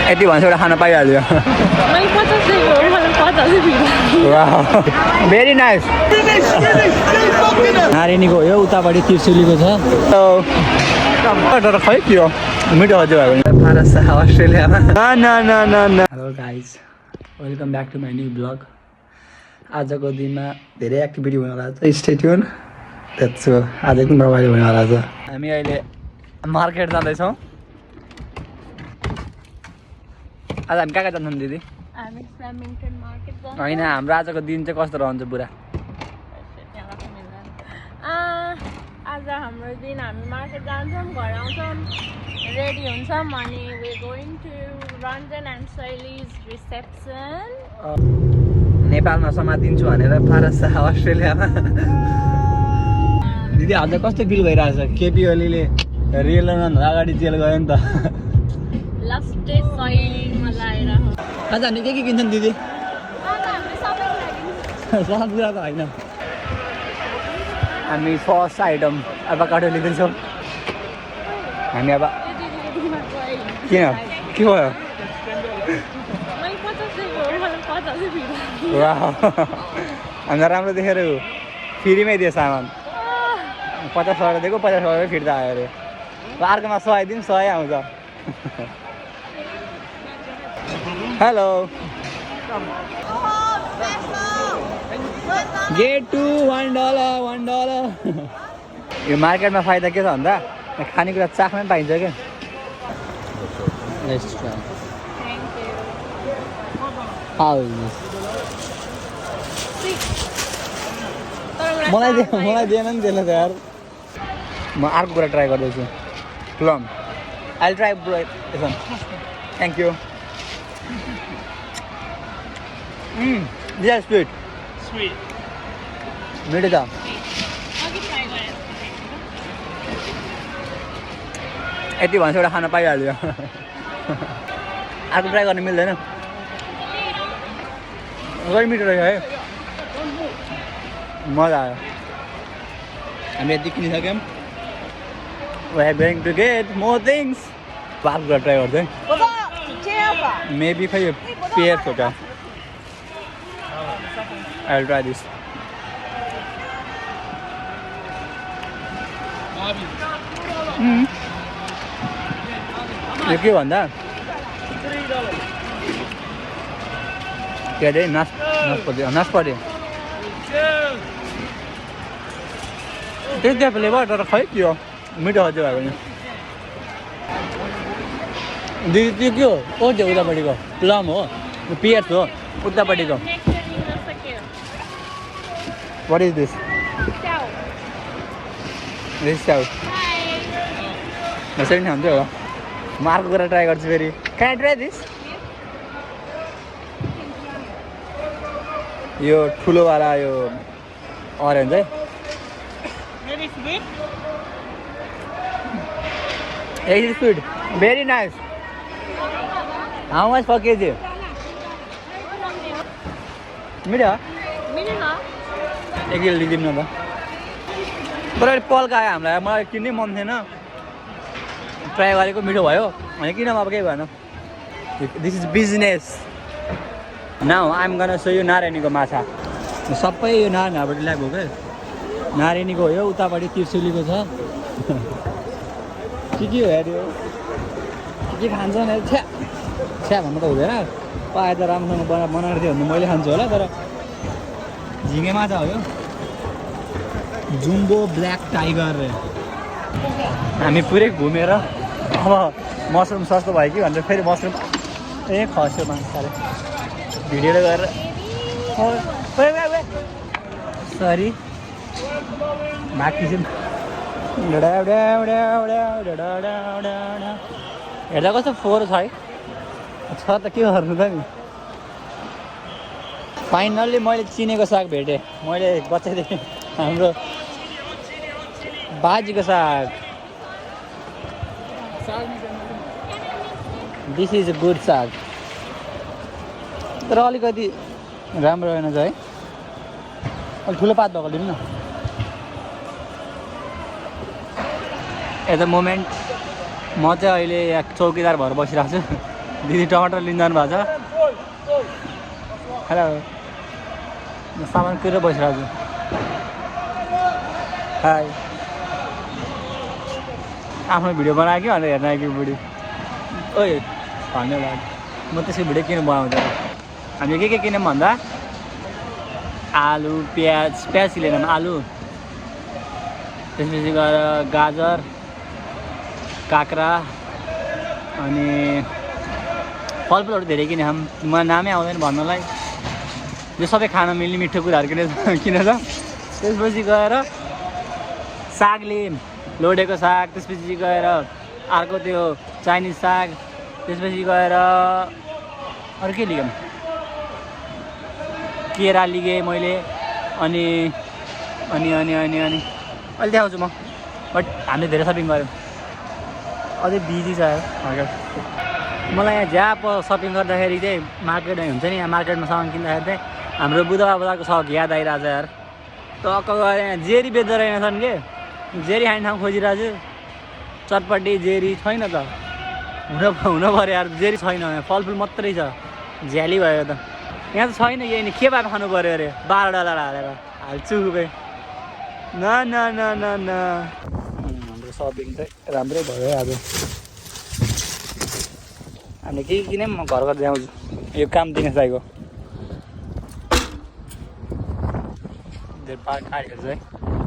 यति भन्छ एउटा खाना पाइहाल्यो भेरी नाइस नारायणीको हो यो उतापट्टि त्रिशुलीको छ खै के हो मिठो हजुर भएको फारस अस्ट्रेलियामा hello guys welcome back to my new blog आजको दिनमा धेरै एक्टिभिटी हुनेवाला छ स्टे ट्युन द्याट्स आज एकदम रमाइलो हुनेवाला छ हामी अहिले मार्केट जाँदैछौँ आज हामी कहाँ जान्छौँ दिदी होइन हाम्रो आजको दिन चाहिँ कस्तो रहन्छ पुरा आज हाम्रो दिन हामी मार्केट जान्छौँ घर आउँछौँ रेडी हुन्छौँ अनि we going to Ranjan and Shaily's reception नेपालमा समातिन्छु भनेर फारस अस्ट्रेलियामा दिदी आज कस्तो फिल भइरहेछ केपी ओलीले रियल अगाडि जेल गयो नि त लास्टै शैलीमा लाएर आज हामी के किन्छौँ दिदी सब कुरा त होइन हामी फर्स्ट आइटम एभाकाडो लिँदैछौँ हामी अब किन के भयो हामीलाई राम्रो देखेर फ्रीमै दियो सामान 50 दिएको 50 फिर्ता आयो अरे अर्कोमा 100 दिउँ 100 आउँछ हेलो गेट टु $1 यो मार्केटमा फाइदा के छ भन्दा खानेकुरा चाख्नै पाइन्छ क्या मलाई दिएन नि त्यसले त यार म अर्को कुरा ट्राई गर्दैछु plum I try thank you this sweet मिठो छ यति भन्छ एउटा खाना पाइहाल्यो अर्को ट्राई गर्न मिल्दैन कति मिठो रहेछ है मजा आयो हामी यति किनिसक्यौँ we are going to get more things अर्को कुरा ट्राई गर्दै मेबी खै यो पेयर्स हो क्या आई विल ट्राई दिस यो के भन्दा के अरे नासपति त्यही फ्लेभर तर खै के हो मिठो हजुर भएको नि दिदी त्यो के हो ओ त्यो उतापट्टिको प्लम हो पियर्स हो उतापट्टिको वाट इज दिस दिस चाउ यसरी नै खान्थ्यो होला म अर्को कुरा ट्राई गर्छु फेरि क्यान आई ट्राई दिस यो ठुलोवाला यो अरेन्ज है It is sweet, very nice. How much per kg? मिठो एक किलो लिदिउँ न त तर पल्का आयो हामीलाई मलाई किन्नै मन थिएन ट्राई गरेको मिठो भयो अनि किन अब केही भएन this is business now I am gonna so यो नारायणीको माछा सबै यो नारायणबाट ल्याएको हो क्या नारायणीको हो यो उतापट्टि त्रिशुलीको छ के हो हेऱ्यो के खान्छ भने छ्या भन्नु त हुँदैन पाए त राम्रोसँग बनाएर थियो भने मैले खान्छु होला तर झिँगे माछा हो यो जुम्बो ब्ल्याक टाइगर हामी पुरै घुमेर अब मसरुम सस्तो भयो कि भनेर फेरि मसरुम खस्यो मान्छे भिडियोले गरेर सरी माथि हेर्दा कस्तो फोहोर छ है छ त के गर्नु त नि फाइनल्ली मैले चिनेको साग भेटेँ मैले बच्चादेखि हाम्रो बाजीको साग दिस इज अ गुड साग तर अलिकति राम्रो रहेन है अलिक ठुलो पात भएको लिनु न एट द मोमेन्ट म चाहिँ अहिले यहाँ चौकीदार भएर बसिरहेको छु दिदी टमाटर लिन जानु भएको छ हेलो म सामान कुरेर बसिरहेको छु हाई आफ्नो भिडियो बनायो कि भनेर हेर्न आएको बुढी ओइ धन्यवाद म त्यसको भिडियो किन बनाउँछ हामी के किन्यौँ भन्दा आलु प्याज लिएनौँ आलु त्यसपछि गएर गाजर काँक्रा अनि फलफुलहरू धेरै किनेछौँ म नामै आउँदैन भन्नलाई यो सबै खान मिल्ने मिठो कुराहरू किनेछ त्यसपछि गएर साग लियौँ लोडेको साग त्यसपछि गएर अर्को त्यो चाइनिज साग त्यसपछि गएर अरू के लियौँ केरा लिएँ मैले अनि अनि अनि अनि अनि अहिले देखाउँछु म बट हामीले धेरै सपिङ गऱ्यौँ अझै बिजी छ हल्का मलाई यहाँ जहाँ सपिङ गर्दाखेरि चाहिँ मार्केट हुन्छ नि यहाँ मार्केटमा सामान किन्दाखेरि चाहिँ हाम्रो बुधबारको सक याद आइरहेछ यार टक्क गएर यहाँ जेरी बेच्दो रहेनछन् कि जेरी खाने ठाउँ खोजिरहेको छु चटपटी जेरी छैन त हुन पऱ्यो यार जेरी छैन फलफुल मात्रै छ झ्याली भयो त यहाँ त छैन कि नि के भएर खानु पऱ्यो अरे $12 हालेर हाल्छु रुपे न न न न न हाम्रो सपिङ चाहिँ राम्रै भयो आज हामीले के किन्यौँ म घर ल्याउँछु यो काम दिने चाहिएको धेरै पार्क खाएको है